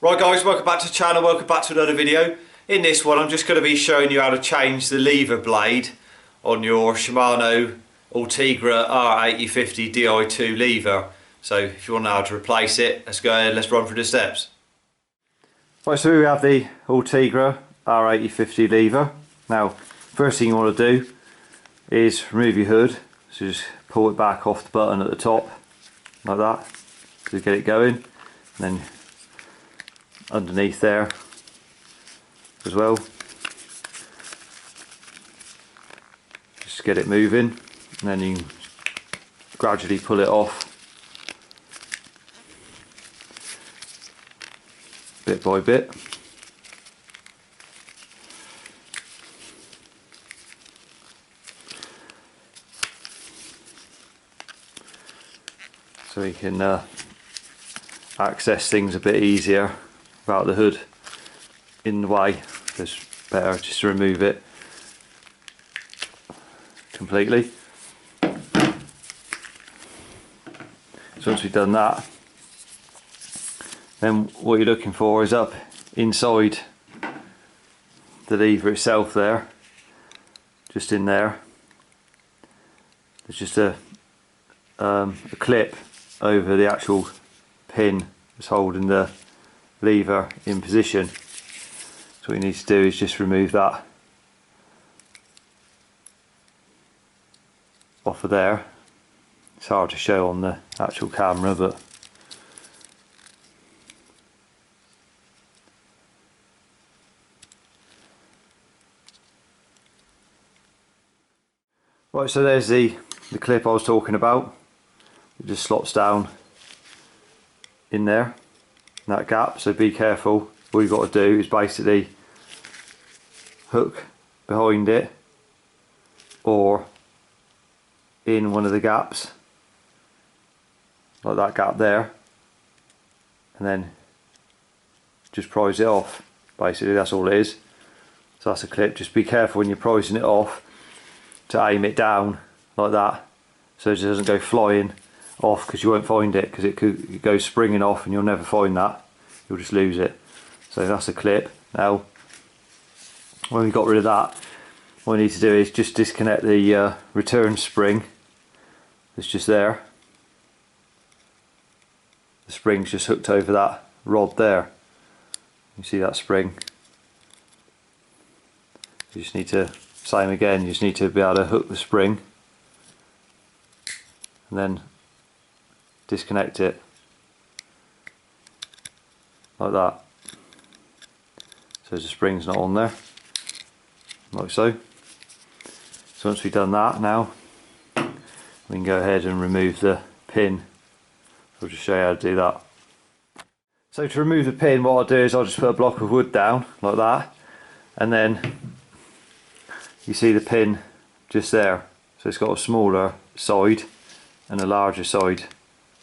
Right guys, welcome back to the channel, welcome back to another video. In this one I'm just going to be showing you how to change the lever blade on your Shimano Ultegra R8050 Di2 lever. So if you want to know how to replace it, let's go ahead, let's run through the steps. Right, so we have the Ultegra R8050 lever. Now first thing you want to do is remove your hood, so just pull it back off the button at the top like that to get it going, and then underneath there as well, just get it moving, and then you can gradually pull it off bit by bit. So you can access things a bit easier without the hood in the way. It's better just to remove it completely. So once we've done that, then what you're looking for is up inside the lever itself there, just in there, there's just a clip over the actual pin that's holding the lever in position. So what you need to do is just remove that off of there. It's hard to show on the actual camera, but right, so there's the clip I was talking about. It just slots down in there, in that gap, so be careful. All you've got to do is basically hook behind it or in one of the gaps, like that gap there, and then just prise it off. Basically that's all it is. So that's a clip. Just be careful when you're prising it off to aim it down like that, so it doesn't go flying off, because you won't find it, because it goes springing off and you'll never find that. You'll just lose it. So that's a clip. Now when we got rid of that, what we need to do is just disconnect the return spring that's just there. The spring's just hooked over that rod there. You see that spring? You just need to, same again, you just need to be able to hook the spring and then disconnect it like that, so the spring's not on there, like so. So once we've done that, now we can go ahead and remove the pin. I'll just show you how to do that. So to remove the pin, what I'll do is I'll just put a block of wood down like that, and then you see the pin just there. So it's got a smaller side and a larger side.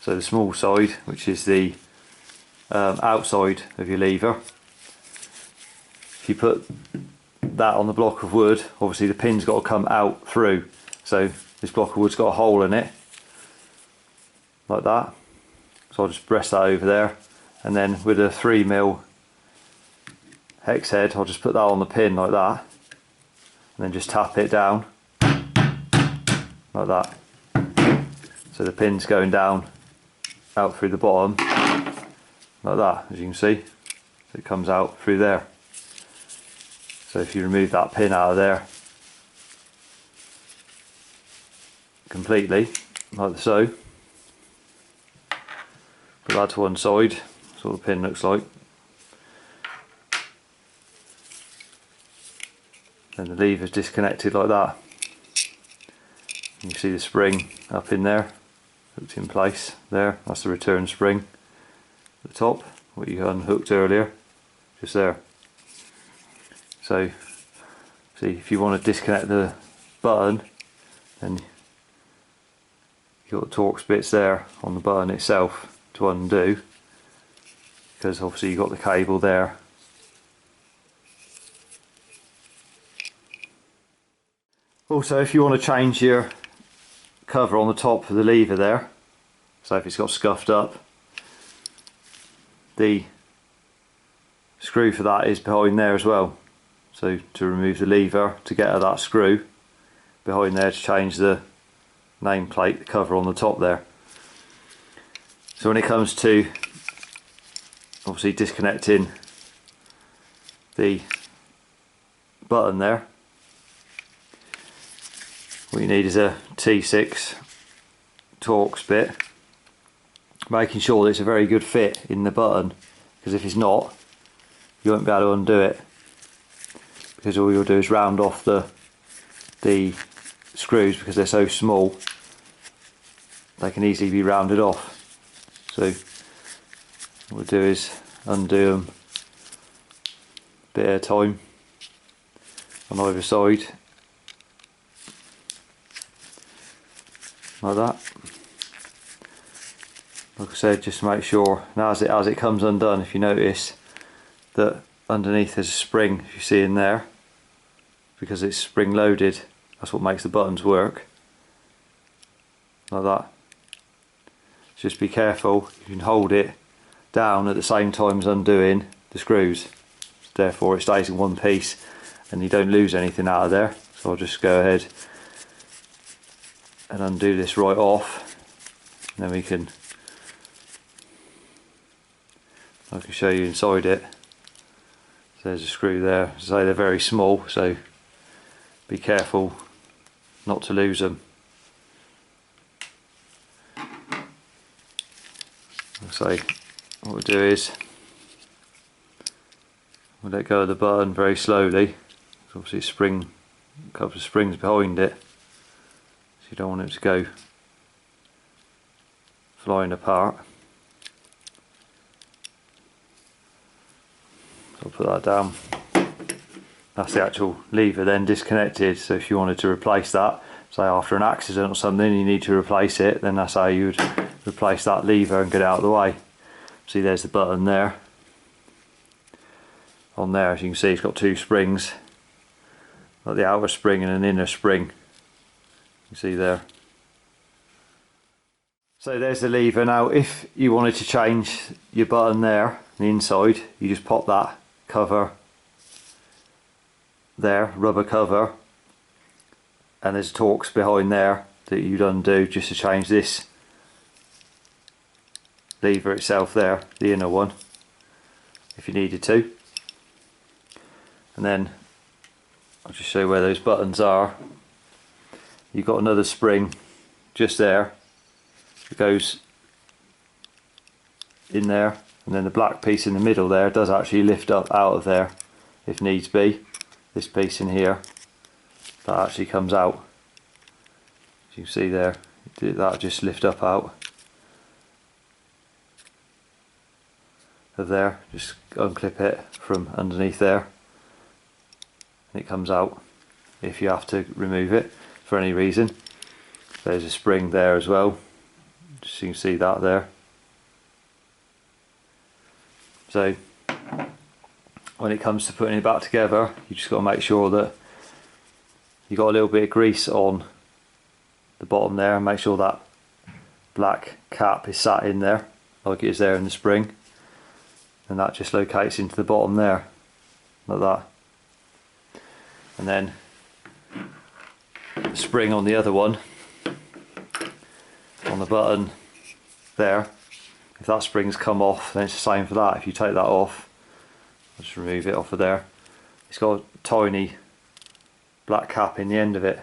So the small side, which is the outside of your lever, if you put that on the block of wood, obviously the pin's got to come out through. So this block of wood's got a hole in it, like that. So I'll just press that over there, and then with a 3mm hex head, I'll just put that on the pin like that, and then just tap it down like that. So the pin's going down out through the bottom like that, as you can see. So it comes out through there. So if you remove that pin out of there completely, like so, put that to one side, that's what the pin looks like. Then the lever's disconnected like that. And you see the spring up in there, hooked in place there. That's the return spring at the top, what you unhooked earlier, just there. So see, if you want to disconnect the button, then you've got the Torx bits there on the button itself to undo, because obviously you've got the cable there. Also, if you want to change your cover on the top of the lever there, so if it's got scuffed up, the screw for that is behind there as well. So to remove the lever to get at that screw behind there to change the nameplate, the cover on the top there. So when it comes to obviously disconnecting the button there, what you need is a T6 Torx bit, making sure that it's a very good fit in the button, because if it's not, you won't be able to undo it, because all you'll do is round off the screws, because they're so small they can easily be rounded off. So what we'll do is undo them a bit at a time on either side, like that. Like I said, just to make sure, now as it comes undone, if you notice that underneath there's a spring, if you see in there, because it's spring loaded, that's what makes the buttons work, like that. So just be careful, you can hold it down at the same time as undoing the screws, therefore it stays in one piece and you don't lose anything out of there. So I'll just go ahead and undo this right off, and then we can, I can show you inside it. So there's a screw there. As I say, they're very small, so be careful not to lose them. So what we'll do is we'll let go of the button very slowly. There's obviously a couple of springs behind it, so you don't want it to go flying apart. So I'll put that down. That's the actual lever then disconnected, so if you wanted to replace that, say after an accident or something, you need to replace it, then that's how you would replace that lever and get it out of the way. See, there's the button there. On there, as you can see, it's got two springs, like the outer spring and an inner spring. You can see there. So there's the lever. Now if you wanted to change your button there, the inside, you just pop that cover there, rubber cover, and there's a Torx behind there that you'd undo just to change this lever itself there, the inner one, if you needed to. And then I'll just show you where those buttons are. You've got another spring just there that goes in there, and then the black piece in the middle there does actually lift up out of there if needs be. This piece in here, that actually comes out. As you can see there, that'll just lift up out of there. Just unclip it from underneath there, and it comes out if you have to remove it for any reason. There's a spring there as well, just so you can see that there. So when it comes to putting it back together, you just got to make sure that you got a little bit of grease on the bottom there, and make sure that black cap is sat in there like it is there in the spring, and that just locates into the bottom there like that. And then the spring on the other one, on the button there, if that spring's come off, then it's the same for that. If you take that off, I'll just remove it off of there, it's got a tiny black cap in the end of it,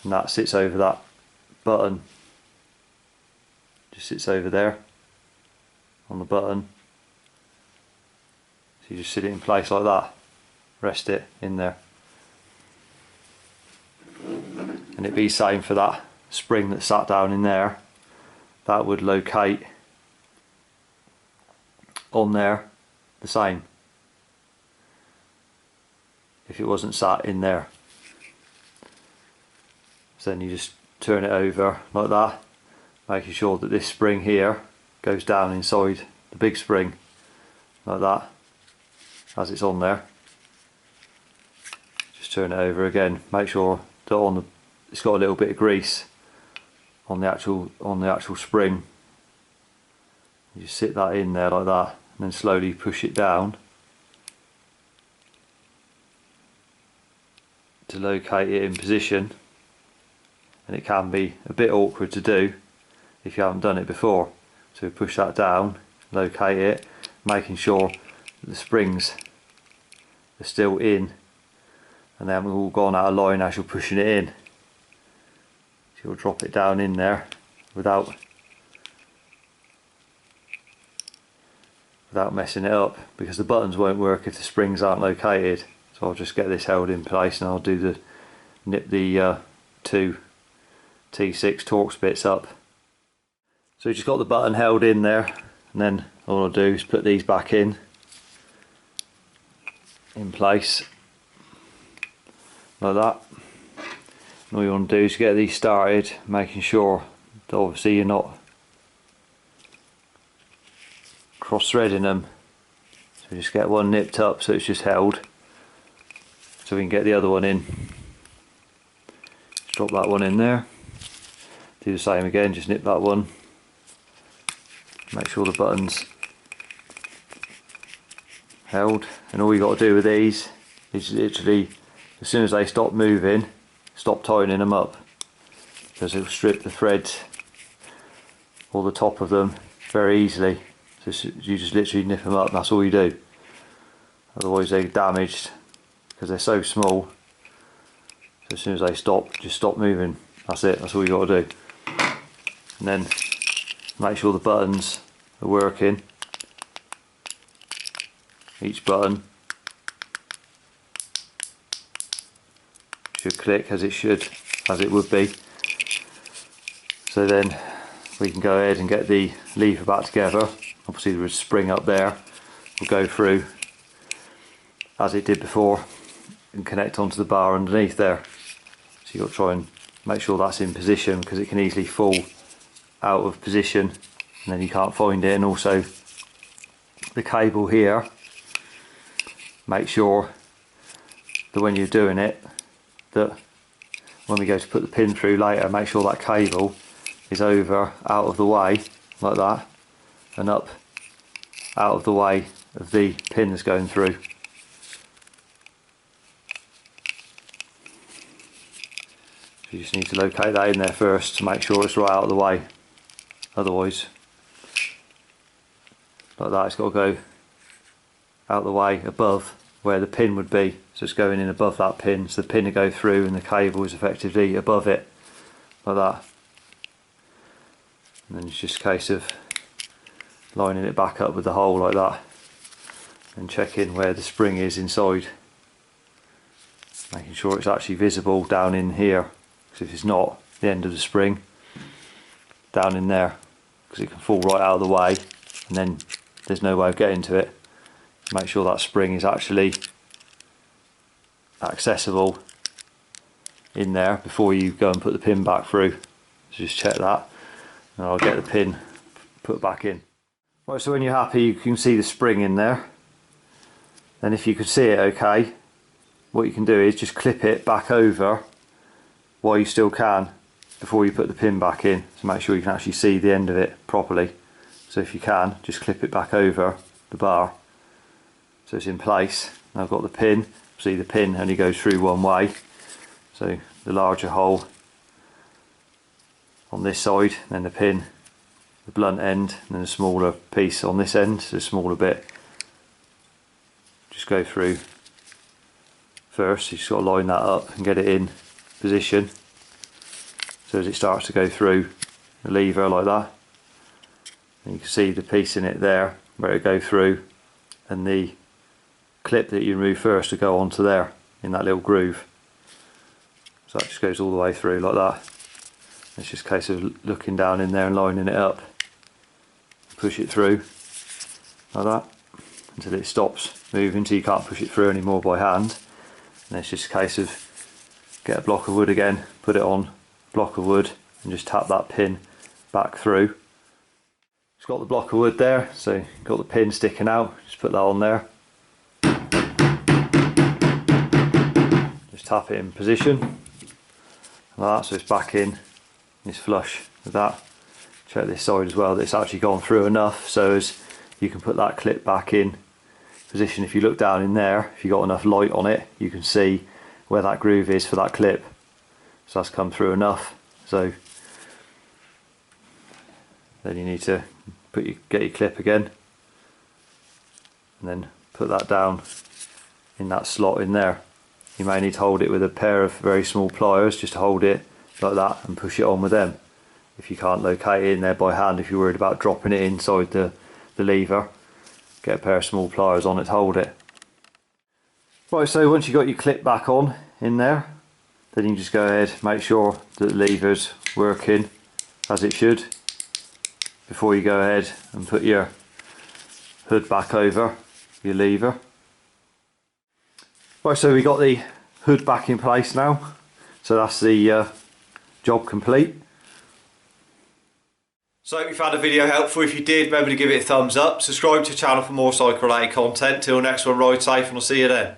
and that sits over that button, just sits over there on the button. So you just sit it in place like that, rest it in there, and it'd be the same for that spring that sat down in there. That would locate on there the same if it wasn't sat in there. So then you just turn it over like that, making sure that this spring here goes down inside the big spring like that as it's on there. Just turn it over again, make sure that it's got a little bit of grease on the actual spring. You just sit that in there like that, and then slowly push it down to locate it in position. And it can be a bit awkward to do if you haven't done it before. So push that down, locate it, making sure that the springs are still in and they haven't all gone out of line as you're pushing it in. So you'll drop it down in there without messing it up, because the buttons won't work if the springs aren't located. So I'll just get this held in place and I'll nip the two T6 Torx bits up. So you just got the button held in there, and then all I'll do is put these back in place like that. And all you want to do is get these started, making sure that obviously you're not cross threading them. So just get one nipped up so it's just held, so we can get the other one in. Just drop that one in there, do the same again, just nip that one, make sure the button's held. And all you got to do with these is literally, as soon as they stop moving, stop tightening them up, because it'll strip the threads or the top of them very easily. So you just literally nip them up, and that's all you do. Otherwise they're damaged because they're so small. So as soon as they stop, just stop moving. That's it, that's all you got to do. And then make sure the buttons are working. Each button should click as it would be. So then we can go ahead and get the lever back together. Obviously the spring up there will go through as it did before and connect onto the bar underneath there. So you've got to try and make sure that's in position, because it can easily fall out of position and then you can't find it. And also the cable here, make sure that when you're doing it, that when we go to put the pin through later, make sure that cable is over out of the way like that, and up out of the way of the pin that's going through. So you just need to locate that in there first to make sure it's right out of the way. Otherwise, like that, it's got to go out of the way above where the pin would be. So it's going in above that pin, so the pin will go through and the cable is effectively above it, like that. And then it's just a case of lining it back up with the hole like that and checking where the spring is inside, making sure it's actually visible down in here, because if it's not, the end of the spring down in there, because it can fall right out of the way and then there's no way of getting to it. Make sure that spring is actually accessible in there before you go and put the pin back through. So just check that and I'll get the pin put back in. Right, so when you're happy you can see the spring in there. Then if you can see it okay, what you can do is just clip it back over while you still can before you put the pin back in, to make sure you can actually see the end of it properly. So if you can, just clip it back over the bar so it's in place. Now I've got the pin, see the pin only goes through one way, so the larger hole on this side, and then the pin, the blunt end, and then a smaller piece on this end, so a smaller bit. Just go through first, you just got to line that up and get it in position. So as it starts to go through the lever like that, and you can see the piece in it there where it go through, and the clip that you remove first to go onto there in that little groove. So that just goes all the way through like that. It's just a case of looking down in there and lining it up. Push it through like that until it stops moving, so you can't push it through anymore by hand. And it's just a case of get a block of wood again, put it on a block of wood and just tap that pin back through. It's got the block of wood there, so you've got the pin sticking out, just put that on there. Just tap it in position like that, so it's back in, it's flush with that. Check this side as well that it's actually gone through enough, so as you can put that clip back in position. If you look down in there, if you've got enough light on it, you can see where that groove is for that clip. So that's come through enough. So then you need to get your clip again, and then put that down in that slot in there. You may need to hold it with a pair of very small pliers, just to hold it like that and push it on with them. If you can't locate it in there by hand, if you're worried about dropping it inside the lever, get a pair of small pliers on it to hold it. Right, so once you've got your clip back on in there, then you can just go ahead, make sure that the lever's working as it should before you go ahead and put your hood back over your lever. Right, so we got the hood back in place now, so that's the job complete. So I hope you found the video helpful. If you did, remember to give it a thumbs up, subscribe to the channel for more cycle related content. Till next one, ride safe and I'll see you then.